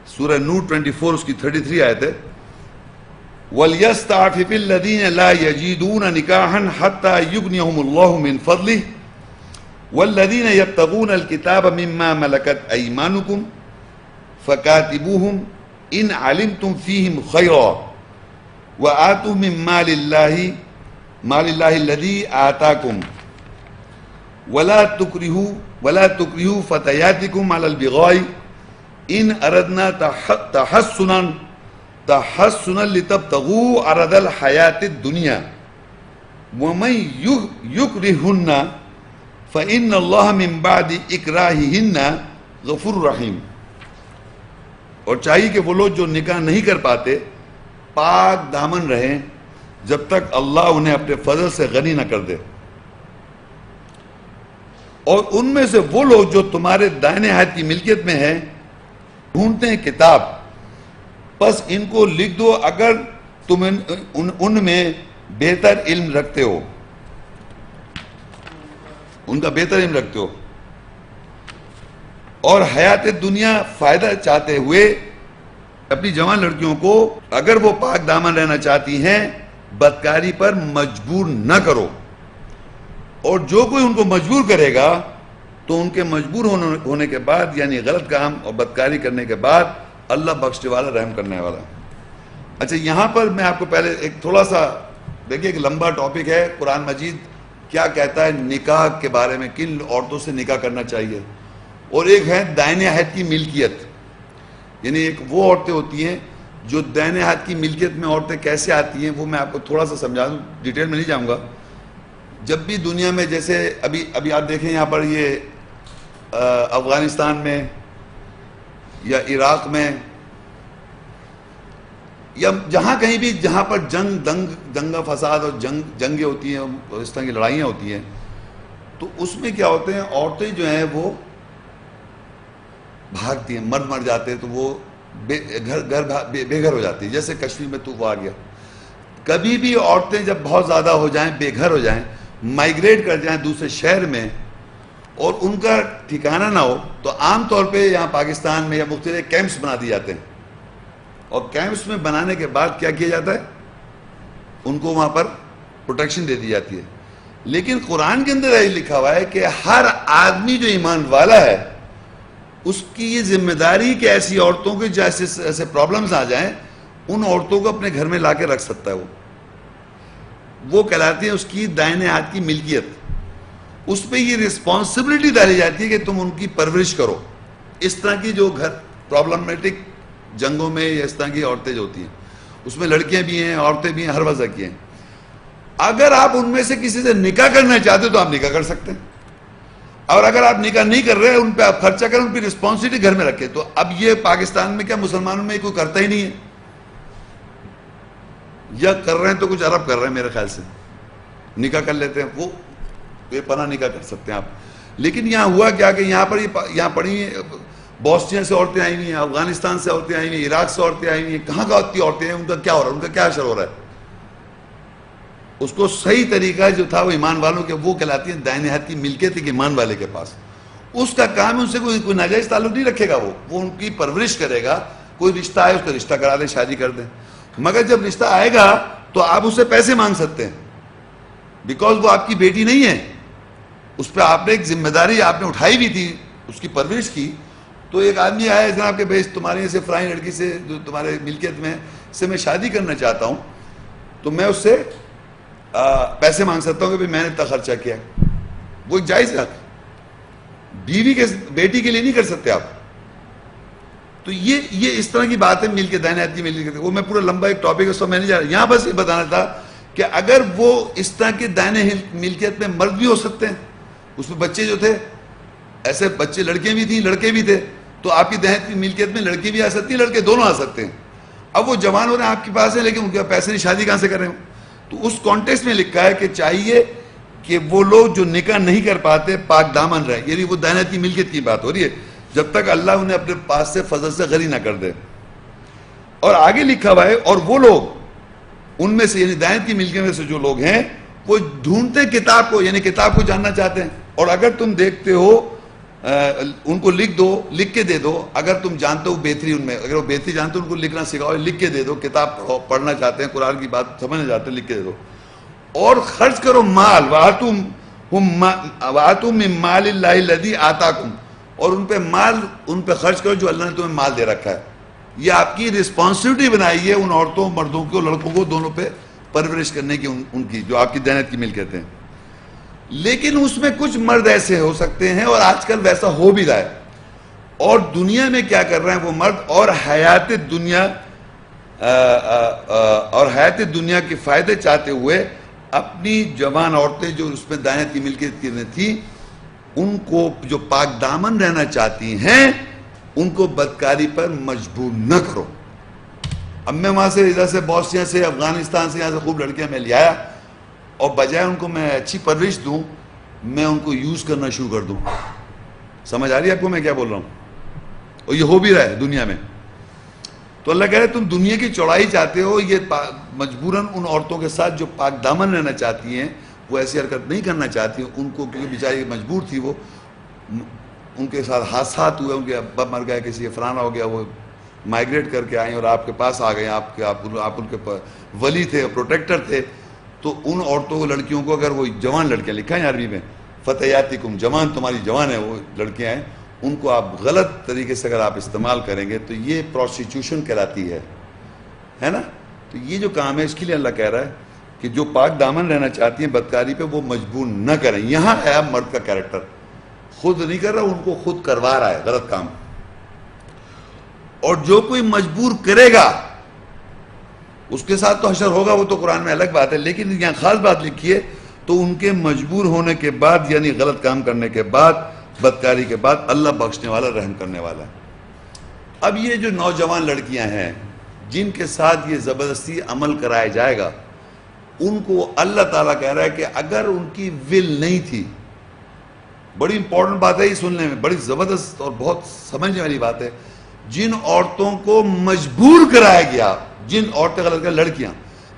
سورہ نور 24 اس کی 33 آیت ہے، وَلْيَسْتَعْفِفِ الَّذِينَ لَا يَجِدُونَ نِكَاحًا حَتَّى يُغْنِيَهُمُ اللَّهُ مِنْ فَضْلِهِ وَالَّذِينَ يَبْتَغُونَ الْكِتَابَ مِمَّا مَلَكَتْ أَيْمَانُكُمْ فَكَاتِبُوهُمْ إِنْ عَلِمْتُمْ فِيهِمْ خَيْرًا وَآتُوا مِنْ مَالِ اللَّهِ الَّذِي آتَاكُمْ وَلَا تُكْرِهُوا فَتَيَاتِكُمْ عَلَى الْبِغَاءِ إِنْ أَرَدْنَا تحسنا لتبتغوا عرض الحیات الدنیا ومن یکرہن فإن اللہ من بعد اکراہہن غفور رحیم. اور چاہیے کہ وہ لوگ جو نکاح نہیں کر پاتے پاک دامن رہیں جب تک اللہ انہیں اپنے فضل سے غنی نہ کر دے. اور ان میں سے وہ لوگ جو تمہارے دائنے ہاتھ کی ملکیت میں ہیں ڈھونڈتے ہیں کتاب، بس ان کو لکھ دو اگر تم ان میں بہتر علم رکھتے ہو، ان کا بہتر علم رکھتے ہو، اور حیات دنیا فائدہ چاہتے ہوئے اپنی جوان لڑکیوں کو اگر وہ پاک دامن رہنا چاہتی ہیں بدکاری پر مجبور نہ کرو، اور جو کوئی ان کو مجبور کرے گا تو ان کے مجبور ہونے کے بعد یعنی غلط کام اور بدکاری کرنے کے بعد اللہ بخشنے والا رحم کرنے والا. اچھا یہاں پر میں آپ کو پہلے ایک تھوڑا سا دیکھیے، ایک لمبا ٹاپک ہے قرآن مجید کیا کہتا ہے نکاح کے بارے میں، کن عورتوں سے نکاح کرنا چاہیے، اور ایک ہے دائنے ہاتھ کی ملکیت، یعنی ایک وہ عورتیں ہوتی ہیں جو دائنے ہاتھ کی ملکیت میں عورتیں کیسے آتی ہیں وہ میں آپ کو تھوڑا سا سمجھا دوں، ڈیٹیل میں نہیں جاؤں گا. جب بھی دنیا میں جیسے ابھی آپ دیکھیں یہاں پر یہ افغانستان میں یا عراق میں یا جہاں کہیں بھی جہاں پر دنگا فساد اور جنگیں ہوتی ہیں اور اس طرح کی لڑائیاں ہوتی ہیں، تو اس میں کیا ہوتے ہیں عورتیں جو ہیں وہ بھاگتی ہیں، مرد مر جاتے ہیں تو وہ بے گھر ہو جاتی ہیں. جیسے کشمیر میں طوفان آ گیا، کبھی بھی عورتیں جب بہت زیادہ ہو جائیں، بے گھر ہو جائیں، مائیگریٹ کر جائیں دوسرے شہر میں اور ان کا ٹھکانہ نہ ہو، تو عام طور پہ یہاں پاکستان میں یا مختلف کیمپس بنا دیے جاتے ہیں، اور کیمپس میں بنانے کے بعد کیا کیا جاتا ہے ان کو وہاں پر پروٹیکشن دے دی جاتی ہے. لیکن قرآن کے اندر یہ لکھا ہوا ہے کہ ہر آدمی جو ایمان والا ہے اس کی یہ ذمہ داری کہ ایسی عورتوں کے جیسے ایسے پرابلمز آ جائیں ان عورتوں کو اپنے گھر میں لا کے رکھ سکتا ہے. وہ کہلاتی ہے اس کی دائنے ہاتھ کی ملکیت. اس پہ یہ رسپانسبلٹی ڈالی جاتی ہے کہ تم ان کی پرورش کرو. اس طرح کی جو گھر پرابلمٹک جنگوں میں یا اس طرح کی عورتیں جو ہوتی ہیں اس میں لڑکیاں بھی ہیں، عورتیں بھی ہیں، ہر وضع کی ہیں. اگر آپ ان میں سے کسی سے نکاح کرنا چاہتے تو آپ نکاح کر سکتے ہیں، اور اگر آپ نکاح نہیں کر رہے ان پہ آپ خرچہ کریں، ان پہ رسپانسبلٹی گھر میں رکھیں. تو اب یہ پاکستان میں کیا مسلمانوں میں کوئی کرتا ہی نہیں ہے، یا کر رہے ہیں تو کچھ عرب کر رہے ہیں میرے خیال سے، نکاح کر لیتے ہیں، وہ بے پناہ نکاح کر سکتے ہیں آپ. لیکن یہاں ہوا کیا کہ یہاں پڑھی بوسنیا سے عورتیں آئی ہوئی ہیں، افغانستان سے عورتیں آئی ہوئی ہیں، عراق سے عورتیں آئی ہوئی ہیں، کہاں اتنی عورتیں ہیں، ان کا کیا ہو رہا ہے، ان کا کیا اثر ہو رہا ہے. اس کو صحیح طریقہ جو تھا وہ ایمان والوں کے وہ کہلاتی ہیں دائنے ہاتھ کی ملکیت ایک ایمان والے کے پاس. اس کا کام ہے ان سے کوئی ناجائز تعلق نہیں رکھے گا، وہ ان کی پرورش کرے گا. کوئی رشتہ آئے اس کا رشتہ کرا دے، شادی کر دیں. مگر جب رشتہ آئے گا تو آپ اس سے پیسے مانگ سکتے ہیں، بیکاز وہ آپ کی بیٹی نہیں ہے، اس پہ آپ نے ایک ذمہ داری آپ نے اٹھائی بھی تھی اس کی پرورش کی. تو ایک آدمی آیا جناب کہ بھائی تمہارے سے فلانی لڑکی سے جو تمہارے ملکیت میں سے میں شادی کرنا چاہتا ہوں، تو میں اس سے پیسے مانگ سکتا ہوں کہ بھائی میں نے اتنا خرچہ کیا. وہ ایک جائز ہے، بیوی کے بیٹی کے لیے نہیں کر سکتے آپ. تو یہ اس طرح کی بات ہے مل کے دائنے ہاتھ کی مل کے. وہ میں پورا لمبا ایک ٹاپک ہے اس میں نہیں جا رہا. یہاں بس یہ بتانا تھا کہ اگر وہ اس طرح کے دائنے ملکیت میں مرد بھی ہو سکتے ہیں، اس میں بچے جو تھے ایسے بچے، لڑکیاں بھی تھیں لڑکے بھی تھے، تو آپ کی دائنے کی ملکیت میں لڑکی بھی آ سکتی ہے، لڑکے دونوں آ سکتے ہیں. اب وہ جوان ہو رہے ہیں آپ کے پاس ہیں لیکن ان کے پیسے نہیں، شادی کہاں سے کر رہے ہوں. تو اس کانٹیکسٹ میں لکھا ہے کہ چاہیے کہ وہ لوگ جو نکاح نہیں کر پاتے پاک دامن رہے، یعنی وہ دائنے کی ملکیت کی بات ہو رہی ہے، جب تک اللہ انہیں اپنے پاس سے فضل سے غنی نہ کر دے. اور آگے لکھا ہوا ہے اور وہ لوگ ان میں سے یعنی دائنے کی ملکیت میں سے جو لوگ ہیں وہ ڈھونڈتے کتاب کو، یعنی کتاب کو جاننا چاہتے ہیں. اور اگر تم دیکھتے ہو ان کو لکھ دو, لکھ کے دے دو. اگر تم جانتے ہو بہتری ان میں, اگر وہ بہتری جانتے ہو ان کو لکھنا سکھاؤ, لکھ کے دے دو. کتاب پڑھو, پڑھنا چاہتے ہیں, قرآن کی بات سمجھنا چاہتے ہیں, لکھ کے دے دو. اور خرچ کرو مال, وَآتُوا مِن مَالِ اللَّهِ الَّذِي آتَاكُمْ, اور ان پہ مال, ان پہ خرچ کرو جو اللہ نے تمہیں مال دے رکھا ہے. یہ آپ کی رسپانسبلٹی بنائی ہے ان عورتوں, مردوں کو, لڑکوں کو, دونوں پہ پرورش کرنے کی, ان کی جو آپ کی دینت کی مل کہتے ہیں. لیکن اس میں کچھ مرد ایسے ہو سکتے ہیں, اور آج کل ویسا ہو بھی رہا ہے, اور دنیا میں کیا کر رہے ہیں وہ مرد, اور حیات دنیا کے فائدے چاہتے ہوئے اپنی جوان عورتیں جو اس میں دانت کی ملکیت کی تھی, ان کو جو پاک دامن رہنا چاہتی ہیں ان کو بدکاری پر مجبور نہ کرو. اب میں وہاں سے, ادھر سے, بوسنیا سے, افغانستان سے, یہاں سے خوب لڑکیاں میں لے آیا, اور بجائے ان کو میں اچھی پرورش دوں, میں ان کو یوز کرنا شروع کر دوں. سمجھ آ رہی ہے آپ کو میں کیا بول رہا ہوں؟ اور یہ ہو بھی رہا ہے دنیا میں. تو اللہ کہہ رہے تم دنیا کی چوڑائی چاہتے ہو, یہ مجبوراً ان عورتوں کے ساتھ جو پاک دامن رہنا چاہتی ہیں, وہ ایسی حرکت نہیں کرنا چاہتی ہیں ان کو, کیونکہ بیچاری مجبور تھی, وہ ان کے ساتھ حادثات ہوئے, ان کے ابا مر گئے, کسی فلانا ہو گیا, وہ مائگریٹ کر کے آئیں اور آپ کے پاس آ گئے, آپ ان کے ولی تھے, پروٹیکٹر تھے. تو ان عورتوں کو, لڑکیوں کو, اگر وہ جوان لڑکیاں, لکھا ہے عربی میں فتیاتکم, جوان, تمہاری جوان ہے وہ لڑکیاں ہیں, ان کو آپ غلط طریقے سے اگر آپ استعمال کریں گے تو یہ پروسٹیٹیوشن کہلاتی ہے نا. تو یہ جو کام ہے اس کے لیے اللہ کہہ رہا ہے کہ جو پاک دامن رہنا چاہتی ہیں بدکاری پہ, وہ مجبور نہ کریں. یہاں ہے اب مرد کا کیریکٹر, خود نہیں کر رہا, ان کو خود کروا رہا ہے غلط کام. اور جو کوئی مجبور کرے گا اس کے ساتھ تو حشر ہوگا, وہ تو قرآن میں الگ بات ہے, لیکن یہاں خاص بات لکھی ہے, تو ان کے مجبور ہونے کے بعد, یعنی غلط کام کرنے کے بعد, بدکاری کے بعد, اللہ بخشنے والا, رحم کرنے والا ہے. اب یہ جو نوجوان لڑکیاں ہیں جن کے ساتھ یہ زبردستی عمل کرایا جائے گا, ان کو اللہ تعالیٰ کہہ رہا ہے کہ اگر ان کی ول نہیں تھی, بڑی امپورٹنٹ بات ہے یہ سننے میں, بڑی زبردست اور بہت سمجھنے والی بات ہے, جن عورتوں کو مجبور کرایا گیا, جن عورتیں غلط کر, لڑکیاں,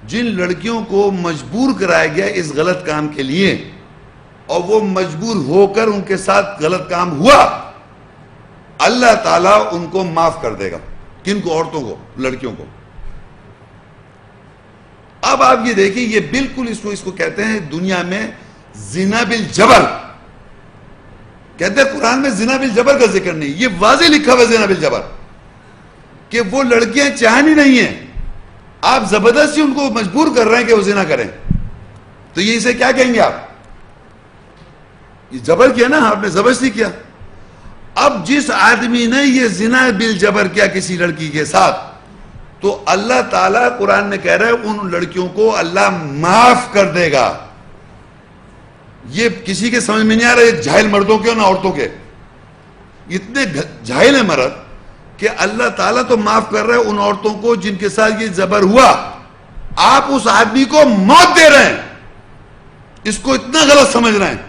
جن لڑکیوں کو مجبور کرایا گیا اس غلط کام کے لیے, اور وہ مجبور ہو کر ان کے ساتھ غلط کام ہوا, اللہ تعالیٰ ان کو معاف کر دے گا. کن کو؟ عورتوں کو, لڑکیوں کو. اب آپ یہ دیکھیں, یہ بالکل اس کو کہتے ہیں دنیا میں زنا بالجبر. کہتے ہیں قرآن میں زنا بالجبر کا ذکر نہیں, یہ واضح لکھا ہوا زنا بالجبر, کہ وہ لڑکیاں چاہنی نہیں ہیں, آپ زبردستی ان کو مجبور کر رہے ہیں کہ وہ زنا کریں. تو یہ اسے کیا کہیں گے آپ؟ یہ جبر کیا نا, آپ نے زبردستی کیا. اب جس آدمی نے یہ زنا بالجبر کیا کسی لڑکی کے ساتھ, تو اللہ تعالیٰ قرآن میں کہہ رہا ہے ان لڑکیوں کو اللہ معاف کر دے گا. یہ کسی کے سمجھ میں نہیں آ رہا, یہ جاہل مردوں کے اور نہ عورتوں کے, اتنے جاہل ہیں مرد کہ اللہ تعالیٰ تو معاف کر رہا ہے ان عورتوں کو جن کے ساتھ یہ زبر ہوا, آپ اس آدمی کو موت دے رہے ہیں, اس کو اتنا غلط سمجھ رہے ہیں.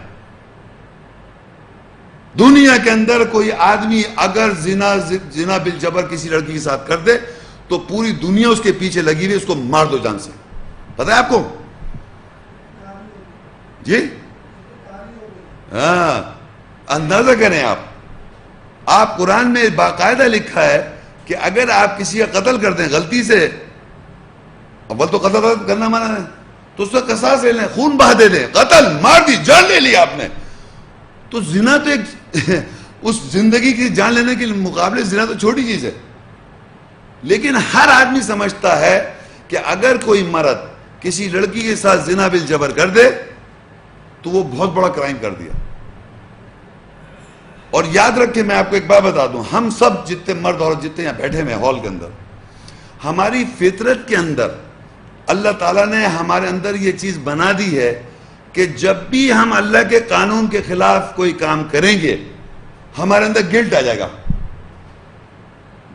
دنیا کے اندر کوئی آدمی اگر زنا بالجبر کسی لڑکی کے ساتھ کر دے تو پوری دنیا اس کے پیچھے لگی ہوئی, اس کو مار دو جان سے. پتہ ہے آپ کو؟ جی ہاں, اندازہ کریں آپ قرآن میں باقاعدہ لکھا ہے کہ اگر آپ کسی کا قتل کر دیں غلطی سے, اول تو قتل کرنا منع ہے, تو اس کا قصاص لے لیں, خون بہا دے دیں, قتل مار دی, جان لے لی آپ نے. تو زنا تو ایک اس زندگی کی جان لینے کے مقابلے زنا تو چھوٹی چیز ہے. لیکن ہر آدمی سمجھتا ہے کہ اگر کوئی مرد کسی لڑکی کے ساتھ زنا بالجبر کر دے تو وہ بہت بڑا کرائم کر دیا. اور یاد رکھیں, میں آپ کو ایک بات بتا دوں, ہم سب جتنے مرد اور جتنے یہاں بیٹھے ہیں ہال کے اندر, ہماری فطرت کے اندر اللہ تعالیٰ نے ہمارے اندر یہ چیز بنا دی ہے کہ جب بھی ہم اللہ کے قانون کے خلاف کوئی کام کریں گے ہمارے اندر گلٹ آ جائے گا.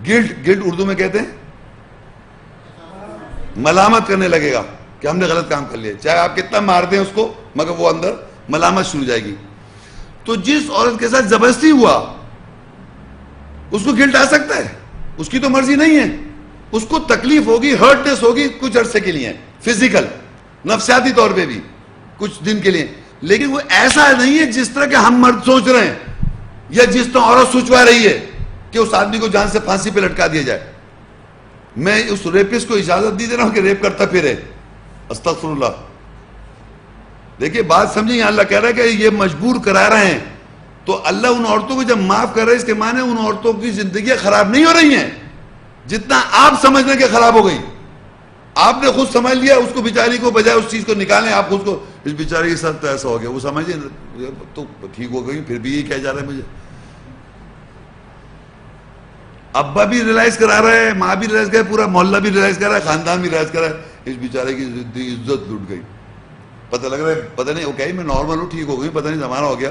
گلٹ اردو میں کہتے ہیں ملامت کرنے لگے گا کہ ہم نے غلط کام کر لیا, چاہے آپ کتنا مار دیں اس کو, مگر وہ اندر ملامت شروع ہو جائے گی. تو جس عورت کے ساتھ زبردستی ہوا اس کو گلٹ آ سکتا ہے, اس کی تو مرضی نہیں ہے, اس کو تکلیف ہوگی, ہرٹنس ہوگی کچھ عرصے کے لیے, فزیکل نفسیاتی طور پہ بھی کچھ دن کے لیے, لیکن وہ ایسا نہیں ہے جس طرح کہ ہم مرد سوچ رہے ہیں. یا جس طرح عورت سوچوا رہی ہے کہ اس آدمی کو جان سے پھانسی پہ لٹکا دیا جائے. میں اس ریپسٹ کو اجازت نہیں دے رہا ہوں کہ ریپ کرتا پھرے. استغفر اللہ. دیکھیے بات سمجھیں, یہاں اللہ کہہ رہا ہے کہ یہ مجبور کرا رہے ہیں, تو اللہ ان عورتوں کو جب معاف کر رہے ہیں اس کے معنی ان عورتوں کی زندگیاں خراب نہیں ہو رہی ہیں جتنا آپ سمجھنے کے خراب ہو گئی. آپ نے خود سمجھ لیا, اس کو بیچاری کو بجائے اس چیز کو نکالیں, آپ خود کو اس بیچاری کے ساتھ تو ایسا ہو گیا, وہ سمجھے تو ٹھیک ہو گئی, پھر بھی یہ کہا جا رہا ہے مجھے. ابا بھی ریلائز کرا رہا ہے, ماں بھی ریلائز کر رہا ہے, پورا محلہ بھی ریلائز کر رہا ہے, خاندان بھی ریلائز کر رہا ہے, اس بیچارے کی عزت لٹ گئی. پتہ لگ رہا ہے, پتہ نہیں, وہ کہیں میں نارمل ہوں, ٹھیک ہو گئی, پتہ نہیں زمانہ ہو گیا,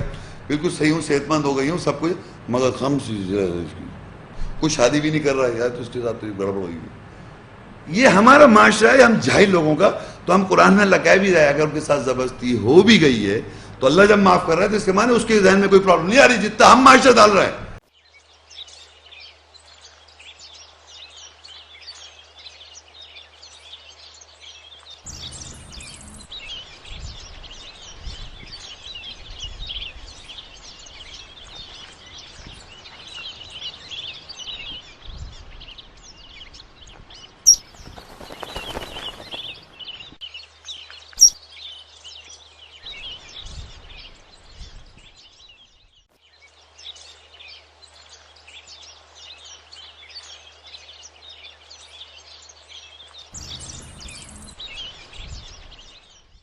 بالکل صحیح ہوں, صحت مند ہو گئی ہوں, سب کچھ, مگر خم کوئی شادی بھی نہیں کر رہا ہے یار, تو اس کے ساتھ گڑبڑ ہوئی. یہ ہمارا معاشرہ ہے, ہم جاہل لوگوں کا. تو ہم قرآن میں اللہ کہہ بھی رہا ہے اگر ان کے ساتھ زبردستی ہو بھی گئی ہے تو اللہ جب معاف کر رہا ہے تو اس کے معنی اس کے ذہن میں کوئی پرابلم نہیں آ رہی جتنا ہم معاشرہ ڈال رہا ہے.